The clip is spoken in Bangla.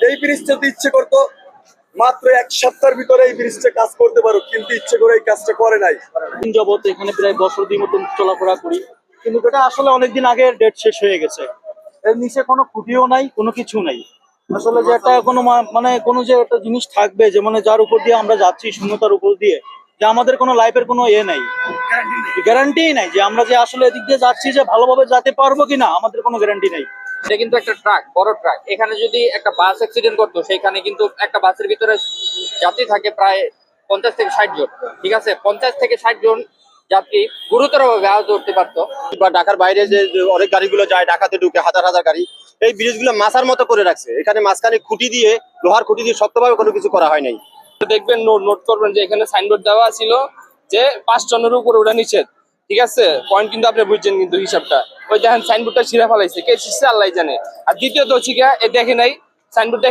এই ব্রিজ যদি ইচ্ছে করতো মাত্র 1 সপ্তাহের ভিতরে এই ব্রিজটা কাজ করতে পারো, কিন্তু ইচ্ছে করে এই কাজটা করে নাই। দিন যাবত এখানে প্রায় বছর দুই মতন চলাফেরা করি, কিন্তু এটা আসলে অনেকদিন আগে ডেট শেষ হয়ে গেছে। এর নিচে কোনো খুঁটিও নাই, কোনো কিছু নাই। আসলে যে একটা কোনো মানে কোনো যে একটা জিনিস থাকবে, যে মানে যার উপর দিয়ে আমরা যাচ্ছি শূন্যতার উপর দিয়ে, যে আমাদের কোনো লাইফের কোনো নাই, গ্যারান্টি নাই যে আমরা যে আসলে এদিক দিয়ে যাচ্ছি যে ভালোভাবে যেতে পারবো কিনা, আমাদের কোনো গ্যারান্টি নাই। এটা কিন্তু একটা ট্রাক, বড় ট্রাক। এখানে যদি একটা বাস অ্যাক্সিডেন্ট করতো, সেখানে কিন্তু একটা বাসের ভিতরে যাত্রী থাকে প্রায় 50 থেকে 60 জন। ঠিক আছে, 50 থেকে 60 জন যাত্রী গুরুতরভাবে আহত করতে পারতো। বা ঢাকার বাইরে যে যে অনেক গাড়িগুলো যায়, ঢাকাতে ঢুকে হাজার হাজার গাড়ি, এই ব্রিজগুলো মাছার মতো করে রাখছে। এখানে মাঝখানে খুঁটি দিয়ে, লোহার খুঁটি দিয়ে শক্তভাবে কোনো কিছু করা হয় নাই। দেখবেন, নোট করবেন যে এখানে সাইনবোর্ড দেওয়া ছিল যে 5 টনের উপর ওটা নিষেধ। ঠিক আছে, পয়েন্ট কিন্তু আপনি বুঝছেন কিন্তু হিসাবটা। ওই দেখেন সাইনবোর্ডটা ছিঁড়ে ফেলাইছে, কে ছিঁড়ছে আল্লাহ জানে। আর দ্বিতীয়ত হচ্ছে কি, এ দেখে নাই সাইনবোর্ডটা